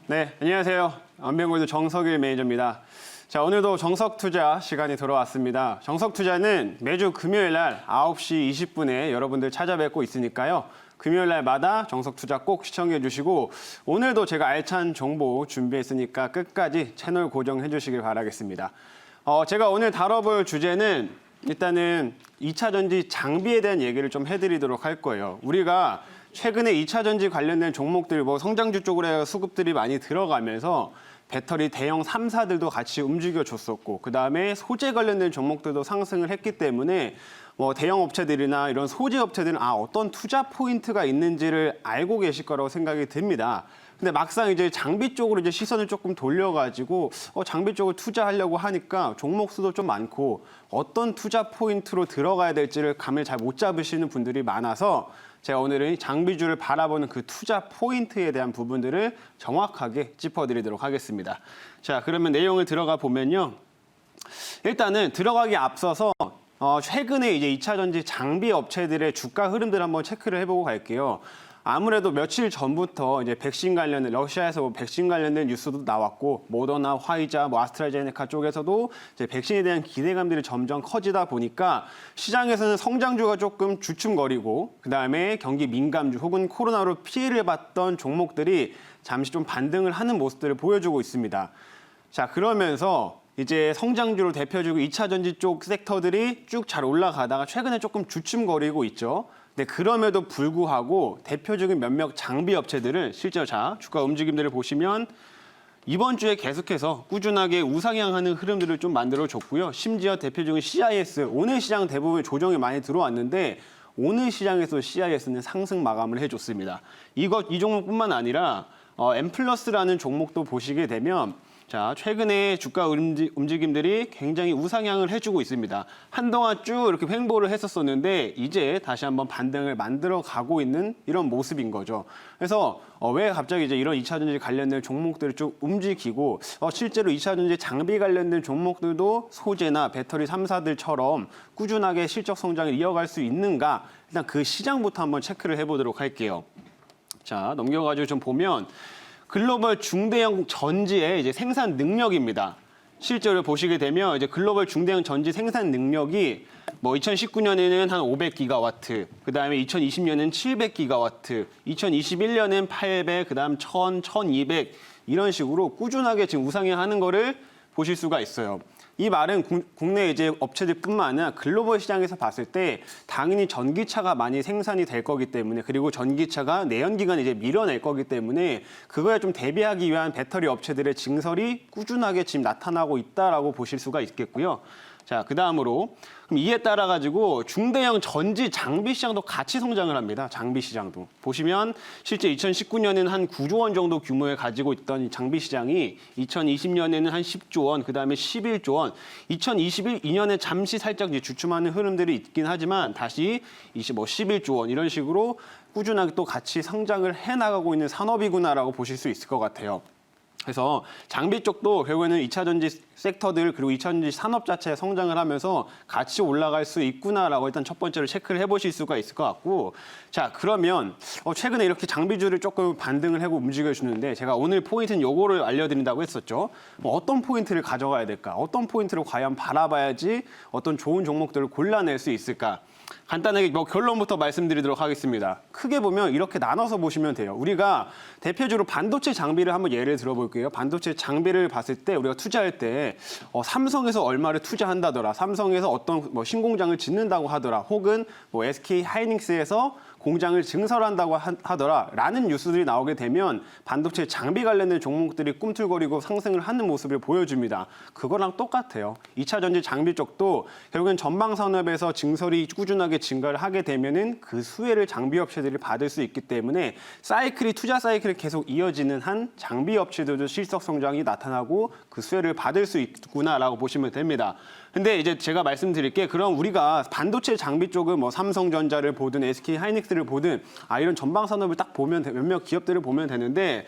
네, 안녕하세요. 안병골드 정석일 매니저입니다. 자, 오늘도 정석투자 시간이 돌아왔습니다. 정석투자는 매주 금요일 날 9시 20분에 여러분들 찾아뵙고 있으니까요. 금요일 날마다 정석투자 꼭 시청해 주시고 오늘도 제가 알찬 정보 준비했으니까 끝까지 채널 고정해 주시길 바라겠습니다. 제가 오늘 다뤄볼 주제는 일단은 2차 전지 장비에 대한 얘기를 좀 해드리도록 할 거예요. 우리가 최근에 2차 전지 관련된 종목들, 성장주 쪽으로 해서 수급들이 많이 들어가면서 배터리 대형 3사들도 같이 움직여줬었고, 그다음에 소재 관련된 종목들도 상승을 했기 때문에 대형 업체들이나 이런 소재 업체들은 어떤 투자 포인트가 있는지를 알고 계실 거라고 생각이 듭니다. 근데 막상 이제 장비 쪽으로 이제 시선을 조금 돌려가지고 장비 쪽을 투자하려고 하니까 종목 수도 좀 많고 어떤 투자 포인트로 들어가야 될지를 감을 잘 못 잡으시는 분들이 많아서 제가 오늘은 장비주를 바라보는 그 투자 포인트에 대한 부분들을 정확하게 짚어드리도록 하겠습니다. 자, 그러면 내용을 들어가 보면요. 일단은 들어가기 앞서서 최근에 이제 2차 전지 장비 업체들의 주가 흐름들 한번 체크를 해보고 갈게요. 아무래도 며칠 전부터 이제 백신 관련된 러시아에서 백신 관련된 뉴스도 나왔고 모더나, 화이자, 아스트라제네카 쪽에서도 이제 백신에 대한 기대감들이 점점 커지다 보니까 시장에서는 성장주가 조금 주춤거리고 그다음에 경기 민감주 혹은 코로나로 피해를 봤던 종목들이 잠시 좀 반등을 하는 모습들을 보여주고 있습니다. 자, 그러면서 이제 성장주로 대표주고 2차 전지 쪽 섹터들이 쭉 잘 올라가다가 최근에 조금 주춤거리고 있죠. 근데 그럼에도 불구하고 대표적인 몇몇 장비 업체들은 실제로 주가 움직임들을 보시면 이번 주에 계속해서 꾸준하게 우상향하는 흐름들을 좀 만들어줬고요. 심지어 대표적인 CIS, 오늘 시장 대부분 조정이 많이 들어왔는데 오늘 시장에서 CIS는 상승 마감을 해줬습니다. 이 종목뿐만 아니라 M+라는 종목도 보시게 되면 최근에 주가 움직임들이 굉장히 우상향을 해주고 있습니다. 한동안 쭉 이렇게 횡보를 했었었는데 이제 다시 한번 반등을 만들어 가고 있는 이런 모습인 거죠. 그래서 왜 갑자기 이제 이런 2차 전지 관련된 종목들을 쭉 움직이고 실제로 2차 전지 장비 관련된 종목들도 소재나 배터리 3사들처럼 꾸준하게 실적 성장을 이어갈 수 있는가? 일단 그 시장부터 한번 체크를 해보도록 할게요. 자, 넘겨가지고 좀 보면 글로벌 중대형 전지의 이제 생산 능력입니다. 실제로 보시게 되면 이제 글로벌 중대형 전지 생산 능력이 2019년에는 한 500기가와트, 그다음에 2020년에는 700기가와트, 2021년에는 800, 그다음 1000, 1200 이런 식으로 꾸준하게 지금 우상향하는 거를 보실 수가 있어요. 이 말은 국내 이제 업체들뿐만 아니라 글로벌 시장에서 봤을 때 당연히 전기차가 많이 생산이 될 거기 때문에, 그리고 전기차가 내연기관을 이제 밀어낼 거기 때문에 그거에 좀 대비하기 위한 배터리 업체들의 증설이 꾸준하게 지금 나타나고 있다라고 보실 수가 있겠고요. 자, 그다음으로 그럼 이에 따라 가지고 중대형 전지 장비 시장도 같이 성장을 합니다. 장비 시장도 보시면 실제 2019년에는 한 9조 원 정도 규모에 가지고 있던 장비 시장이 2020년에는 한 10조 원, 그다음에 11조 원, 2022년에 잠시 살짝 이제 주춤하는 흐름들이 있긴 하지만 다시 11조 원 이런 식으로 꾸준하게 또 같이 성장을 해 나가고 있는 산업이구나라고 보실 수 있을 것 같아요. 그래서 장비 쪽도 결국에는 2차 전지 섹터들 그리고 2차 전지 산업 자체에 성장을 하면서 같이 올라갈 수 있구나라고 일단 첫 번째로 체크를 해보실 수가 있을 것 같고, 자, 그러면 최근에 이렇게 장비주를 조금 반등을 하고 움직여주는데 제가 오늘 포인트는 요거를 알려드린다고 했었죠. 어떤 포인트를 가져가야 될까? 어떤 포인트를 과연 바라봐야지 어떤 좋은 종목들을 골라낼 수 있을까? 간단하게 결론부터 말씀드리도록 하겠습니다. 크게 보면 이렇게 나눠서 보시면 돼요. 우리가 대표적으로 반도체 장비를 한번 예를 들어볼게요. 반도체 장비를 봤을 때 우리가 투자할 때 삼성에서 얼마를 투자한다더라, 삼성에서 어떤 신공장을 짓는다고 하더라, 혹은 SK 하이닉스에서 공장을 증설한다고 하더라라는 뉴스들이 나오게 되면 반도체 장비 관련된 종목들이 꿈틀거리고 상승을 하는 모습을 보여줍니다. 그거랑 똑같아요. 2차 전지 장비 쪽도 결국엔 전방 산업에서 증설이 꾸준하게 증가를 하게 되면은 그 수혜를 장비 업체들이 받을 수 있기 때문에 투자 사이클이 계속 이어지는 한 장비 업체들도 실적 성장이 나타나고 그 수혜를 받을 수 있구나라고 보시면 됩니다. 근데 이제 제가 말씀드릴 게, 그럼 우리가 반도체 장비 쪽은 삼성전자를 보든 SK 하이닉스를 보든 이런 전방 산업을 딱 보면 몇몇 기업들을 보면 되는데,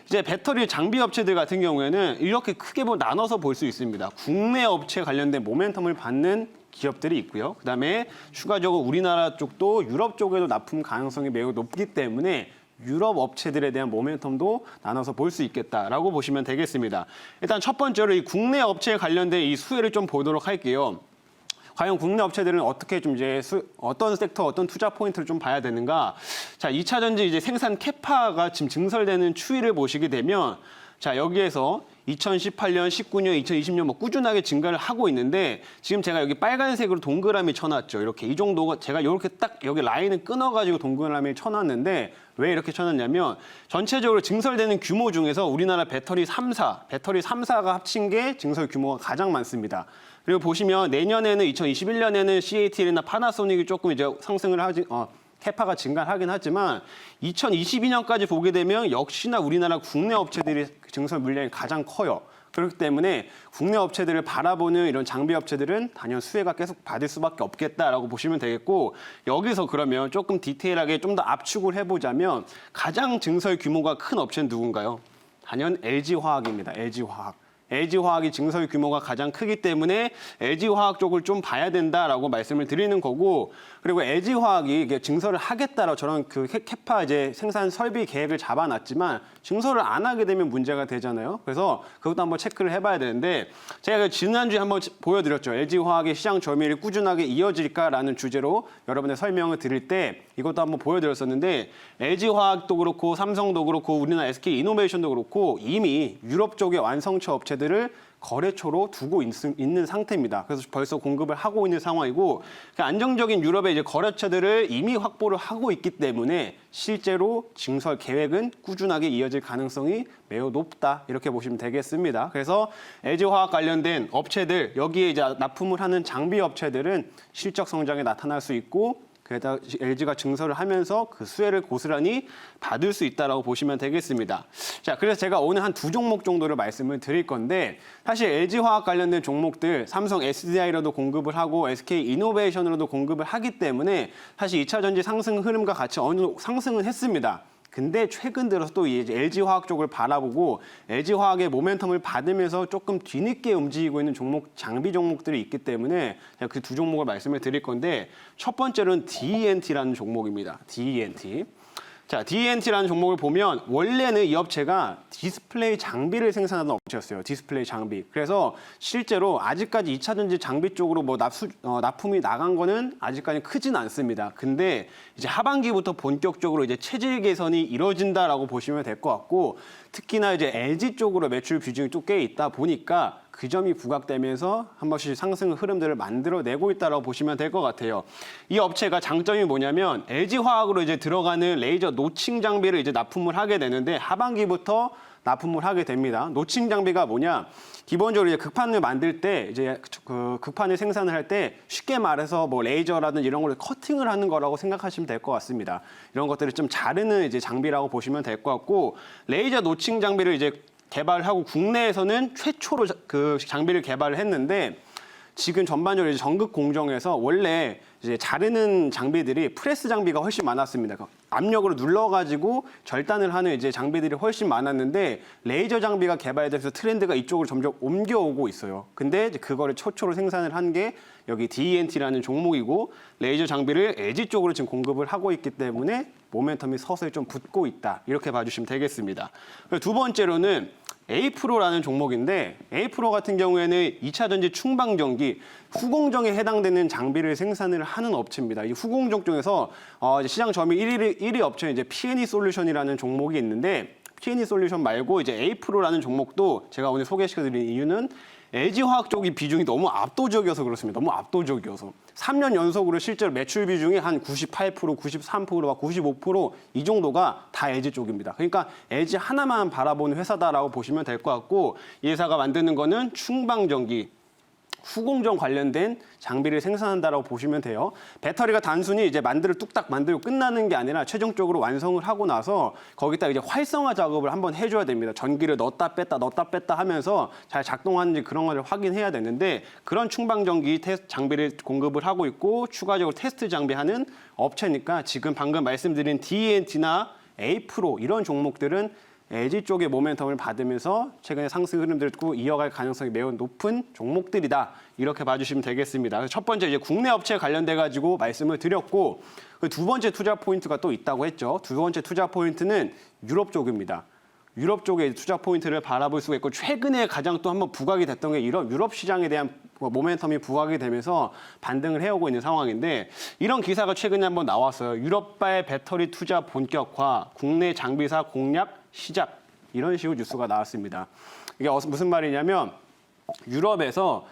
이제 배터리 장비 업체들 같은 경우에는 이렇게 크게 나눠서 볼 수 있습니다. 국내 업체 관련된 모멘텀을 받는 기업들이 있고요. 그다음에 추가적으로 우리나라 쪽도 유럽 쪽에도 납품 가능성이 매우 높기 때문에 유럽 업체들에 대한 모멘텀도 나눠서 볼 수 있겠다라고 보시면 되겠습니다. 일단 첫 번째로 이 국내 업체에 관련된 이 수혜를 좀 보도록 할게요. 과연 국내 업체들은 어떻게 좀 이제 어떤 섹터, 어떤 투자 포인트를 좀 봐야 되는가? 자, 2차 전지 이제 생산 캐파가 지금 증설되는 추이를 보시게 되면 자, 여기에서 2018년, 19년, 2020년 뭐 꾸준하게 증가를 하고 있는데 지금 제가 여기 빨간색으로 동그라미 쳐놨죠. 이렇게 이 정도가 제가 이렇게 딱 여기 라인을 끊어가지고 동그라미 쳐놨는데 왜 이렇게 쳐놨냐면 전체적으로 증설되는 규모 중에서 우리나라 배터리 3사가 합친 게 증설 규모가 가장 많습니다. 그리고 보시면 내년에는 2021년에는 CATL이나 파나소닉이 조금 이제 상승을 캐파가 증가하긴 하지만 2022년까지 보게 되면 역시나 우리나라 국내 업체들이 증설 물량이 가장 커요. 그렇기 때문에 국내 업체들을 바라보는 이런 장비 업체들은 단연 수혜가 계속 받을 수밖에 없겠다라고 보시면 되겠고 여기서 그러면 조금 디테일하게 좀 더 압축을 해보자면 가장 증설 규모가 큰 업체는 누군가요? 단연 LG화학입니다. LG화학이 증설 규모가 가장 크기 때문에 LG화학 쪽을 좀 봐야 된다라고 말씀을 드리는 거고 그리고 LG화학이 이게 증설을 하겠다라고 저런 그 캐파 이제 생산 설비 계획을 잡아놨지만 증설을 안 하게 되면 문제가 되잖아요. 그래서 그것도 한번 체크를 해봐야 되는데 제가 지난주에 한번 보여드렸죠. LG화학의 시장 점유율이 꾸준하게 이어질까라는 주제로 여러분의 설명을 드릴 때 이것도 한번 보여드렸었는데 LG화학도 그렇고 삼성도 그렇고 우리나라 SK이노베이션도 그렇고 이미 유럽 쪽의 완성차 업체들을 거래처로 두고 있는 상태입니다. 그래서 벌써 공급을 하고 있는 상황이고 안정적인 유럽의 이제 거래처들을 이미 확보를 하고 있기 때문에 실제로 증설 계획은 꾸준하게 이어질 가능성이 매우 높다 이렇게 보시면 되겠습니다. 그래서 LG화학 관련된 업체들 여기에 이제 납품을 하는 장비 업체들은 실적 성장에 나타날 수 있고 그래서 LG가 증설을 하면서 그 수혜를 고스란히 받을 수 있다라고 보시면 되겠습니다. 자, 그래서 제가 오늘 한 두 종목 정도를 말씀을 드릴 건데 사실 LG화학 관련된 종목들 삼성 SDI로도 공급을 하고 SK이노베이션으로도 공급을 하기 때문에 사실 2차 전지 상승 흐름과 같이 어느 정도 상승은 했습니다. 근데 최근 들어서 또 이제 LG화학 쪽을 바라보고 LG화학의 모멘텀을 받으면서 조금 뒤늦게 움직이고 있는 장비 종목들이 있기 때문에 그 두 종목을 말씀을 드릴 건데 첫 번째로는 DENT라는 종목입니다. DENT. 자, DENT라는 종목을 보면 원래는 이 업체가 디스플레이 장비를 생산하는 업체였어요. 디스플레이 장비. 그래서 실제로 아직까지 2차 전지 장비 쪽으로 뭐 납품이 나간 거는 아직까지 크진 않습니다. 근데 이제 하반기부터 본격적으로 이제 체질 개선이 이루어진다라고 보시면 될 것 같고 특히나 이제 LG 쪽으로 매출 비중이 또 꽤 있다 보니까 그 점이 부각되면서 한 번씩 상승 흐름들을 만들어내고 있다고 보시면 될 것 같아요. 이 업체가 장점이 뭐냐면 LG화학으로 이제 들어가는 레이저 노칭 장비를 이제 납품을 하게 되는데 하반기부터 납품을 하게 됩니다. 노칭 장비가 뭐냐? 기본적으로 이제 극판을 만들 때 이제 그 극판을 생산을 할 때 쉽게 말해서 뭐 레이저라든지 이런 걸로 커팅을 하는 거라고 생각하시면 될 것 같습니다. 이런 것들을 좀 자르는 이제 장비라고 보시면 될 것 같고 레이저 노칭 장비를 이제 개발하고 국내에서는 최초로 그 장비를 개발을 했는데 지금 전반적으로 이제 전극 공정에서 원래 이제 자르는 장비들이 프레스 장비가 훨씬 많았습니다. 압력으로 눌러가지고 절단을 하는 이제 장비들이 훨씬 많았는데 레이저 장비가 개발돼서 트렌드가 이쪽으로 점점 옮겨오고 있어요. 근데 이제 그거를 최초로 생산을 한 게 여기 DENT라는 종목이고 레이저 장비를 LG 쪽으로 지금 공급을 하고 있기 때문에 모멘텀이 서서히 좀 붙고 있다. 이렇게 봐주시면 되겠습니다. 두 번째로는 에이프로라는 종목인데 에이프로 같은 경우에는 2차 전지 충방전기 후공정에 해당되는 장비를 생산을 하는 업체입니다. 이 후공정 쪽에서 시장 점유율 1위 업체는 이제 P&E 솔루션이라는 종목이 있는데 P&E 솔루션 말고 이제 에이프로라는 종목도 제가 오늘 소개시켜드린 이유는 LG화학 쪽이 비중이 너무 압도적이어서 그렇습니다. 너무 압도적이어서. 3년 연속으로 실제로 매출 비중이 한 98%, 93%, 95%이 정도가 다 LG 쪽입니다. 그러니까 LG 하나만 바라보는 회사다라고 보시면 될 것 같고 이 회사가 만드는 거는 충방전기, 후공정 관련된 장비를 생산한다라고 보시면 돼요. 배터리가 단순히 이제 뚝딱 만들고 끝나는 게 아니라 최종적으로 완성을 하고 나서 거기다 이제 활성화 작업을 한번 해줘야 됩니다. 전기를 넣었다 뺐다 하면서 잘 작동하는지 그런 거를 확인해야 되는데 그런 충방전기 장비를 공급을 하고 있고 추가적으로 테스트 장비하는 업체니까 지금 방금 말씀드린 DENT나 에이프로 이런 종목들은 LG 쪽의 모멘텀을 받으면서 최근에 상승 흐름들을 이어갈 가능성이 매우 높은 종목들이다. 이렇게 봐주시면 되겠습니다. 그래서 첫 번째 이제 국내 업체 관련돼 가지고 말씀을 드렸고 두 번째 투자 포인트가 또 있다고 했죠. 두 번째 투자 포인트는 유럽 쪽입니다. 유럽 쪽의 투자 포인트를 바라볼 수가 있고 최근에 가장 또 한번 부각이 됐던 게 이런 유럽 시장에 대한 모멘텀이 부각이 되면서 반등을 해오고 있는 상황인데 이런 기사가 최근에 한번 나왔어요. 유럽발 배터리 투자 본격화, 국내 장비사 공략 시작 이런 식으로 뉴스가 나왔습니다. 이게 무슨 말이냐면 유럽에서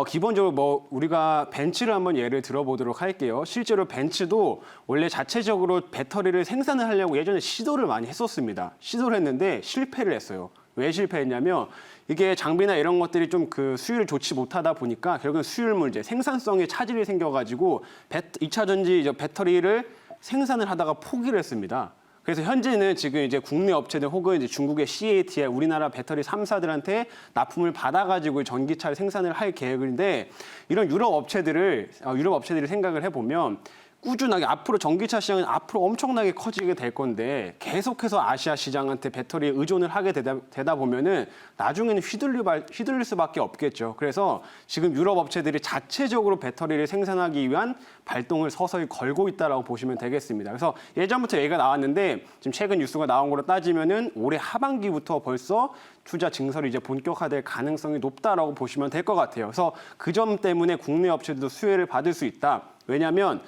기본적으로 우리가 벤츠를 한번 예를 들어보도록 할게요. 실제로 벤츠도 원래 자체적으로 배터리를 생산을 하려고 예전에 시도를 많이 했었습니다. 시도를 했는데 실패를 했어요. 왜 실패했냐면 이게 장비나 이런 것들이 좀 그 수율을 좋지 못하다 보니까 결국은 수율 문제, 생산성에 차질이 생겨가지고 2차 전지 배터리를 생산을 하다가 포기를 했습니다. 그래서 현재는 지금 이제 국내 업체들 혹은 이제 중국의 CATL, 우리나라 배터리 3사들한테 납품을 받아가지고 전기차를 생산을 할 계획인데 이런 유럽 업체들이 생각을 해보면 꾸준하게 앞으로 전기차 시장은 앞으로 엄청나게 커지게 될 건데 계속해서 아시아 시장한테 배터리에 의존을 하게 되다 보면은 나중에는 휘둘릴 수밖에 없겠죠. 그래서 지금 유럽 업체들이 자체적으로 배터리를 생산하기 위한 발동을 서서히 걸고 있다라고 보시면 되겠습니다. 그래서 예전부터 얘기가 나왔는데 지금 최근 뉴스가 나온 거로 따지면은 올해 하반기부터 벌써 투자 증설이 이제 본격화될 가능성이 높다라고 보시면 될 것 같아요. 그래서 그 점 때문에 국내 업체들도 수혜를 받을 수 있다. 왜냐하면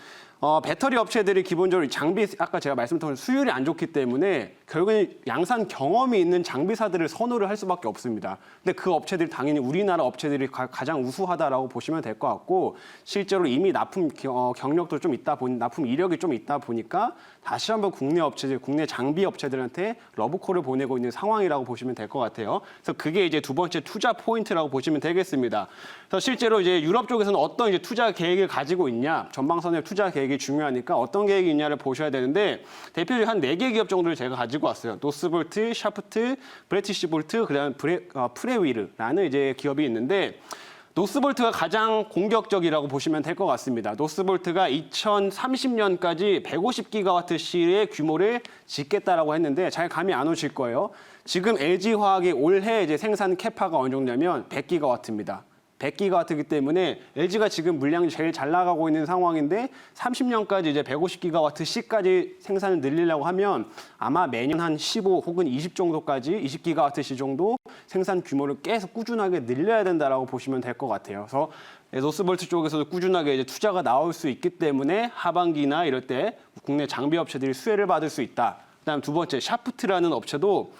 배터리 업체들이 기본적으로 장비, 아까 제가 말씀드린 수율이 안 좋기 때문에 결국엔 양산 경험이 있는 장비사들을 선호를 할 수밖에 없습니다. 근데 그 업체들이 당연히 우리나라 업체들이 가장 우수하다라고 보시면 될 것 같고 실제로 이미 납품 경력도 좀 있다 보니 납품 이력이 좀 있다 보니까 다시 한번 국내 업체들, 국내 장비 업체들한테 러브콜을 보내고 있는 상황이라고 보시면 될 것 같아요. 그래서 그게 이제 두 번째 투자 포인트라고 보시면 되겠습니다. 그래서 실제로 이제 유럽 쪽에서는 어떤 이제 투자 계획을 가지고 있냐, 전방선의 투자 계획이 중요하니까 어떤 계획이 있냐를 보셔야 되는데 대표적으로 한 4개 기업 정도를 제가 가지고 왔어요. 노스볼트, 샤프트, 브레티시볼트, 그다음 프레위르라는 이제 기업이 있는데 노스볼트가 가장 공격적이라고 보시면 될 것 같습니다. 노스볼트가 2030년까지 150기가와트시의 규모를 짓겠다라고 했는데 잘 감이 안 오실 거예요. 지금 LG화학의 올해 이제 생산 캐파가 어느 정도냐면 100기가와트입니다. 100기가와트이기 때문에 LG가 지금 물량이 제일 잘 나가고 있는 상황인데 30년까지 이제 150기가와트시까지 생산을 늘리려고 하면 아마 매년 한 15 혹은 20 정도까지 20기가와트시 정도 생산 규모를 계속 꾸준하게 늘려야 된다라고 보시면 될 것 같아요. 그래서 노스볼트 쪽에서도 꾸준하게 이제 투자가 나올 수 있기 때문에 하반기나 이럴 때 국내 장비 업체들이 수혜를 받을 수 있다. 그다음 두 번째 샤프트라는 업체도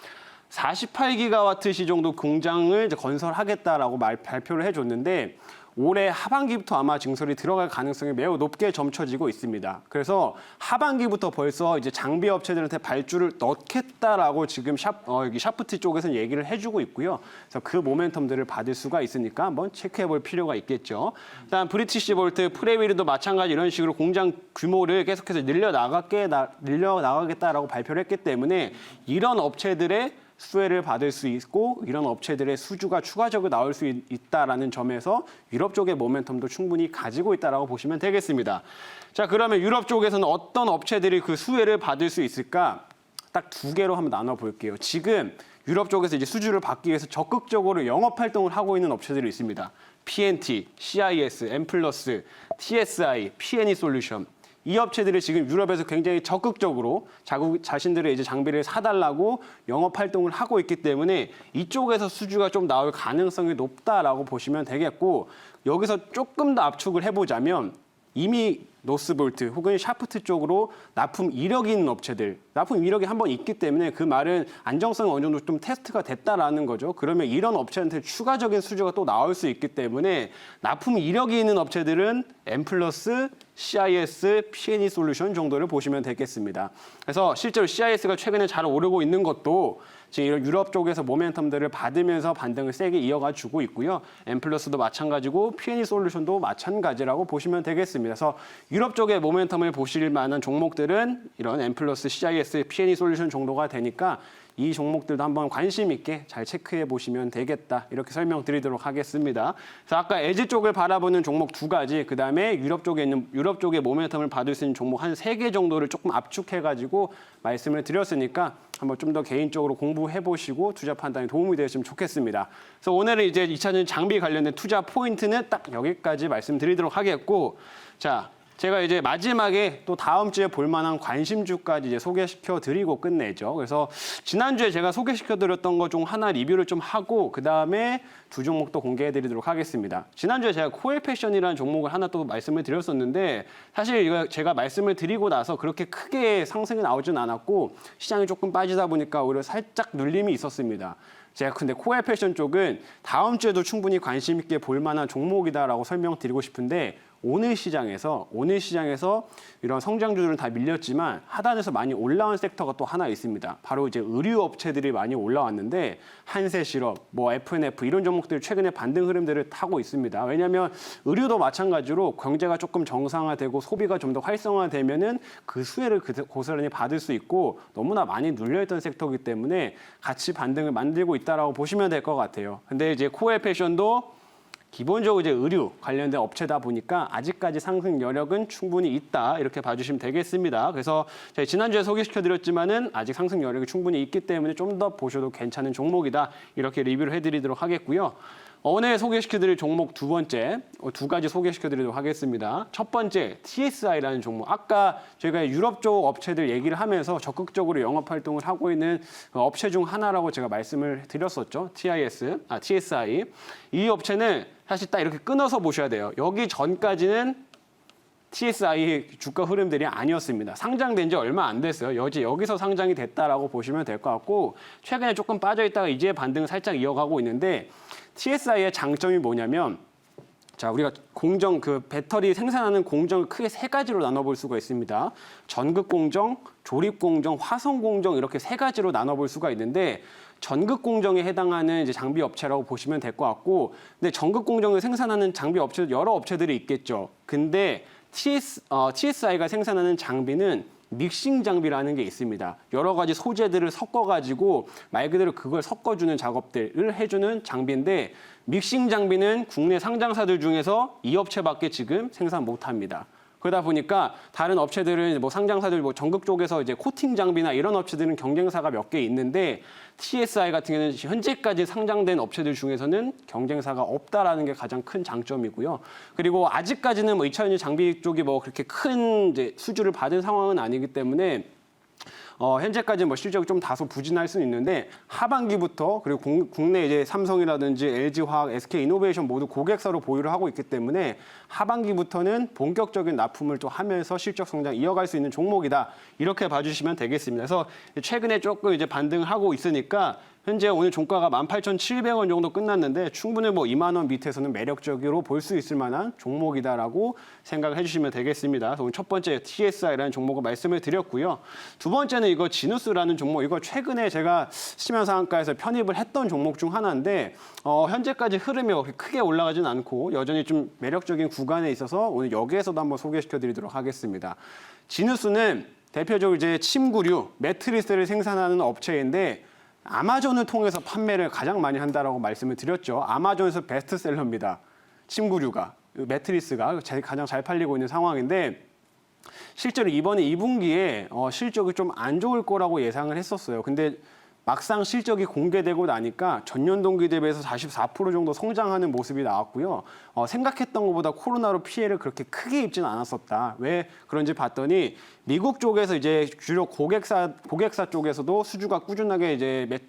48기가와트시 정도 공장을 이제 건설하겠다라고 발표를 해줬는데 올해 하반기부터 아마 증설이 들어갈 가능성이 매우 높게 점쳐지고 있습니다. 그래서 하반기부터 벌써 이제 장비 업체들한테 발주를 넣겠다라고 지금 여기 샤프트 쪽에서는 얘기를 해주고 있고요. 그래서 그 모멘텀들을 받을 수가 있으니까 한번 체크해볼 필요가 있겠죠. 일단 브리티시볼트, 프레위르도 마찬가지 이런 식으로 공장 규모를 계속해서 늘려나가겠다라고 발표를 했기 때문에 이런 업체들의 수혜를 받을 수 있고 이런 업체들의 수주가 추가적으로 나올 수 있다라는 점에서 유럽 쪽의 모멘텀도 충분히 가지고 있다라고 보시면 되겠습니다. 자, 그러면 유럽 쪽에서는 어떤 업체들이 그 수혜를 받을 수 있을까? 딱 2개로 한번 나눠볼게요. 지금 유럽 쪽에서 이제 수주를 받기 위해서 적극적으로 영업 활동을 하고 있는 업체들이 있습니다. PNT, CIS, 엠플러스, TSI, PNE 솔루션. 이 업체들이 지금 유럽에서 굉장히 적극적으로 자신들의 이제 장비를 사달라고 영업 활동을 하고 있기 때문에 이쪽에서 수주가 좀 나올 가능성이 높다라고 보시면 되겠고 여기서 조금 더 압축을 해보자면 이미 노스볼트 혹은 샤프트 쪽으로 납품 이력이 있는 업체들, 납품 이력이 한번 있기 때문에 그 말은 안정성이 어느 정도 좀 테스트가 됐다라는 거죠. 그러면 이런 업체한테 추가적인 수주가 또 나올 수 있기 때문에 납품 이력이 있는 업체들은 엠플러스, CIS, PNE 솔루션 정도를 보시면 되겠습니다. 그래서 실제로 CIS가 최근에 잘 오르고 있는 것도 지금 이런 유럽 쪽에서 모멘텀들을 받으면서 반등을 세게 이어가 주고 있고요. 엠플러스도 마찬가지고 PNE 솔루션도 마찬가지라고 보시면 되겠습니다. 그래서 유럽 쪽의 모멘텀을 보실 만한 종목들은 이런 엠플러스, CIS, PNE 솔루션 정도가 되니까 이 종목들도 한번 관심 있게 잘 체크해 보시면 되겠다. 이렇게 설명드리도록 하겠습니다. 그래서 아까 에지 쪽을 바라보는 종목 2가지, 그다음에 유럽 쪽에 있는 유럽 쪽의 모멘텀을 받을 수 있는 종목 한 3개 정도를 조금 압축해 가지고 말씀을 드렸으니까 한번 좀 더 개인적으로 공부해 보시고 투자 판단에 도움이 되었으면 좋겠습니다. 그래서 오늘은 이제 2차전 장비 관련된 투자 포인트는 딱 여기까지 말씀드리도록 하겠고, 자, 제가 이제 마지막에 또 다음 주에 볼 만한 관심주까지 이제 소개시켜 드리고 끝내죠. 그래서 지난주에 제가 소개시켜 드렸던 것 중 하나 리뷰를 좀 하고 그다음에 두 종목 도 공개해 드리도록 하겠습니다. 지난주에 제가 코엘 패션이라는 종목을 하나 또 말씀을 드렸었는데 사실 이거 제가 말씀을 드리고 나서 그렇게 크게 상승이 나오진 않았고 시장이 조금 빠지다 보니까 오히려 살짝 눌림이 있었습니다. 제가 근데 코엘 패션 쪽은 다음 주에도 충분히 관심 있게 볼 만한 종목이다라고 설명드리고 싶은데 오늘 시장에서 이런 성장주들은 다 밀렸지만 하단에서 많이 올라온 섹터가 또 하나 있습니다. 바로 이제 의류 업체들이 많이 올라왔는데 한세실업, 뭐 F&F 이런 종목들이 최근에 반등 흐름들을 타고 있습니다. 왜냐하면 의류도 마찬가지로 경제가 조금 정상화되고 소비가 좀 더 활성화되면은 그 수혜를 고스란히 받을 수 있고 너무나 많이 눌려있던 섹터이기 때문에 같이 반등을 만들고 있다라고 보시면 될 것 같아요. 근데 이제 코엘 패션도 기본적으로 이제 의류 관련된 업체다 보니까 아직까지 상승 여력은 충분히 있다 이렇게 봐주시면 되겠습니다. 그래서 제가 지난주에 소개시켜드렸지만은 아직 상승 여력이 충분히 있기 때문에 좀 더 보셔도 괜찮은 종목이다 이렇게 리뷰를 해드리도록 하겠고요. 오늘 소개시켜드릴 종목 두 번째, 2가지 소개시켜드리도록 하겠습니다. 첫 번째, TSI라는 종목. 아까 저희가 유럽 쪽 업체들 얘기를 하면서 적극적으로 영업 활동을 하고 있는 업체 중 하나라고 제가 말씀을 드렸었죠. TSI. 이 업체는 사실 딱 이렇게 끊어서 보셔야 돼요. 여기 전까지는 TSI 주가 흐름들이 아니었습니다. 상장된 지 얼마 안 됐어요. 여기서 상장이 됐다라고 보시면 될 것 같고 최근에 조금 빠져있다가 이제 반등을 살짝 이어가고 있는데 TSI의 장점이 뭐냐면 자, 우리가 공정, 배터리 생산하는 공정을 크게 3가지로 나눠볼 수가 있습니다. 전극 공정, 조립 공정, 화성 공정 이렇게 3가지로 나눠볼 수가 있는데 전극 공정에 해당하는 이제 장비 업체라고 보시면 될 것 같고 근데 전극 공정을 생산하는 장비 업체 여러 업체들이 있겠죠. 근데 TSI가 생산하는 장비는 믹싱 장비라는 게 있습니다. 여러 가지 소재들을 섞어가지고 말 그대로 그걸 섞어주는 작업들을 해주는 장비인데 믹싱 장비는 국내 상장사들 중에서 이 업체밖에 지금 생산 못합니다. 그러다 보니까 다른 업체들은 뭐 상장사들 뭐 전극 쪽에서 이제 코팅 장비나 이런 업체들은 경쟁사가 몇 개 있는데 TSI 같은 경우는 현재까지 상장된 업체들 중에서는 경쟁사가 없다라는 게 가장 큰 장점이고요. 그리고 아직까지는 뭐 2차전지 장비 쪽이 뭐 그렇게 큰 이제 수주를 받은 상황은 아니기 때문에 현재까지 뭐 실적이 좀 다소 부진할 수는 있는데 하반기부터 그리고 국내 이제 삼성이라든지 LG화학, SK이노베이션 모두 고객사로 보유를 하고 있기 때문에 하반기부터는 본격적인 납품을 또 하면서 실적 성장 이어갈 수 있는 종목이다 이렇게 봐주시면 되겠습니다. 그래서 최근에 조금 이제 반등을 하고 있으니까 현재 오늘 종가가 18,700원 정도 끝났는데 충분히 뭐 2만 원 밑에서는 매력적으로 볼 수 있을 만한 종목이다라고 생각을 해주시면 되겠습니다. 그래서 오늘 첫 번째 TSI라는 종목을 말씀을 드렸고요. 두 번째는 이거 지누스라는 종목. 이거 최근에 제가 시면상한가에서 편입을 했던 종목 중 하나인데 현재까지 흐름이 크게 올라가진 않고 여전히 좀 매력적인 구간에 있어서 오늘 여기에서도 한번 소개시켜드리도록 하겠습니다. 지누스는 대표적으로 이제 침구류, 매트리스를 생산하는 업체인데 아마존을 통해서 판매를 가장 많이 한다라고 말씀을 드렸죠. 아마존에서 베스트셀러입니다. 침구류가, 매트리스가 가장 잘 팔리고 있는 상황인데 실제로 이번에 2분기에 실적이 좀 안 좋을 거라고 예상을 했었어요. 근데 막상 실적이 공개되고 나니까 전년 동기 대비해서 44% 정도 성장하는 모습이 나왔고요. 생각했던 것보다 코로나로 피해를 그렇게 크게 입지는 않았었다. 왜 그런지 봤더니 미국 쪽에서 이제 주로 고객사 쪽에서도 수주가 꾸준하게 이제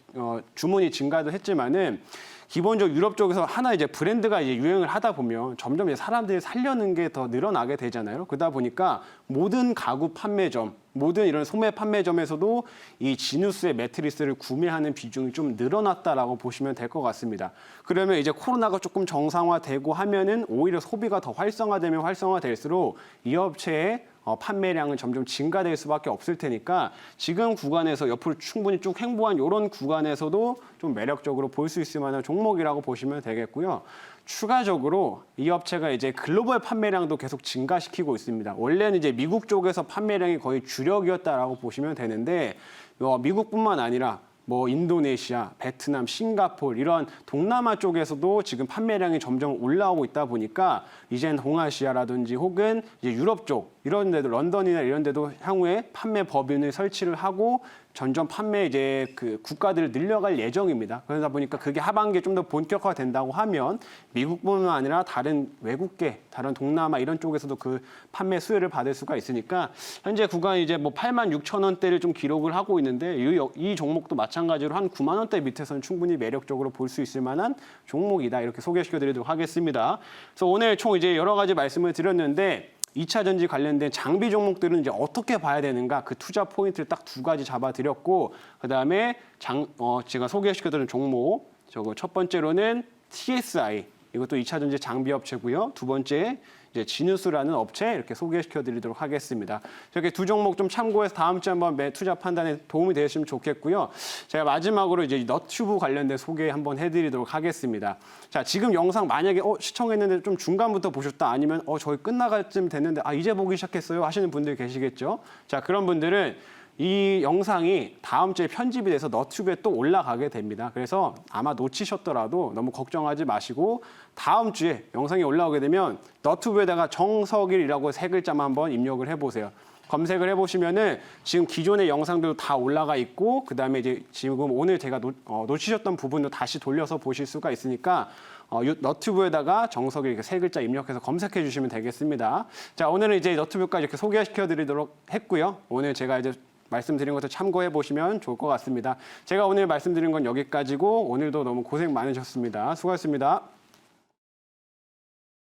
주문이 증가도 했지만은 기본적으로 유럽 쪽에서 하나 이제 브랜드가 이제 유행을 하다 보면 점점 이제 사람들이 살려는 게 더 늘어나게 되잖아요. 그러다 보니까 모든 가구 판매점, 모든 이런 소매 판매점에서도 이 지누스의 매트리스를 구매하는 비중이 좀 늘어났다라고 보시면 될 것 같습니다. 그러면 이제 코로나가 조금 정상화되고 하면은 오히려 소비가 더 활성화되면 활성화될수록 이 업체의 판매량은 점점 증가될 수밖에 없을 테니까 지금 구간에서 옆으로 충분히 쭉 횡보한 이런 구간에서도 좀 매력적으로 볼 수 있을 만한 종목이라고 보시면 되겠고요. 추가적으로 이 업체가 이제 글로벌 판매량도 계속 증가시키고 있습니다. 원래는 이제 미국 쪽에서 판매량이 거의 주력이었다라고 보시면 되는데 미국뿐만 아니라 뭐 인도네시아, 베트남, 싱가포르 이런 동남아 쪽에서도 지금 판매량이 점점 올라오고 있다 보니까 이젠 동아시아라든지 혹은 이제 유럽 쪽 이런 데도 런던이나 이런 데도 향후에 판매 법인을 설치를 하고 점점 판매 이제 그 국가들을 늘려갈 예정입니다. 그러다 보니까 그게 하반기에 좀 더 본격화가 된다고 하면 미국뿐만 아니라 다른 외국계, 다른 동남아 이런 쪽에서도 그 판매 수혜를 받을 수가 있으니까 현재 구간 이제 뭐 86,000원대를 좀 기록을 하고 있는데 이 종목도 마찬가지로 한 9만 원대 밑에서는 충분히 매력적으로 볼 수 있을 만한 종목이다. 이렇게 소개시켜드리도록 하겠습니다. 그래서 오늘 총 이제 여러 가지 말씀을 드렸는데 2차 전지 관련된 장비 종목들은 이제 어떻게 봐야 되는가 그 투자 포인트를 딱 두 가지 잡아드렸고 그다음에 제가 소개시켜드린 종목 저거 첫 번째로는 TSI 이것도 2차 전지 장비 업체고요. 두 번째 이제 지누스라는 업체 이렇게 소개시켜드리도록 하겠습니다. 이렇게 두 종목 좀 참고해서 다음 주에 한번 투자 판단에 도움이 되셨으면 좋겠고요. 제가 마지막으로 이제 너튜브 관련된 소개 한번 해드리도록 하겠습니다. 자, 지금 영상 만약에 시청했는데 좀 중간부터 보셨다 아니면 저희 끝나갈 쯤 됐는데 이제 보기 시작했어요 하시는 분들이 계시겠죠. 자, 그런 분들은 이 영상이 다음 주에 편집이 돼서 너튜브에 또 올라가게 됩니다. 그래서 아마 놓치셨더라도 너무 걱정하지 마시고 다음 주에 영상이 올라오게 되면 너튜브에다가 정석일이라고 세 글자만 한번 입력을 해보세요. 검색을 해보시면은 지금 기존의 영상들도 다 올라가 있고 그다음에 이제 지금 오늘 제가 놓치셨던 부분도 다시 돌려서 보실 수가 있으니까 너튜브에다가 정석일 이렇게 세 글자 입력해서 검색해 주시면 되겠습니다. 자, 오늘은 이제 너튜브까지 이렇게 소개시켜 드리도록 했고요. 오늘 제가 이제 말씀드린 것을 참고해 보시면 좋을 것 같습니다. 제가 오늘 말씀드린 건 여기까지고 오늘도 너무 고생 많으셨습니다. 수고하셨습니다.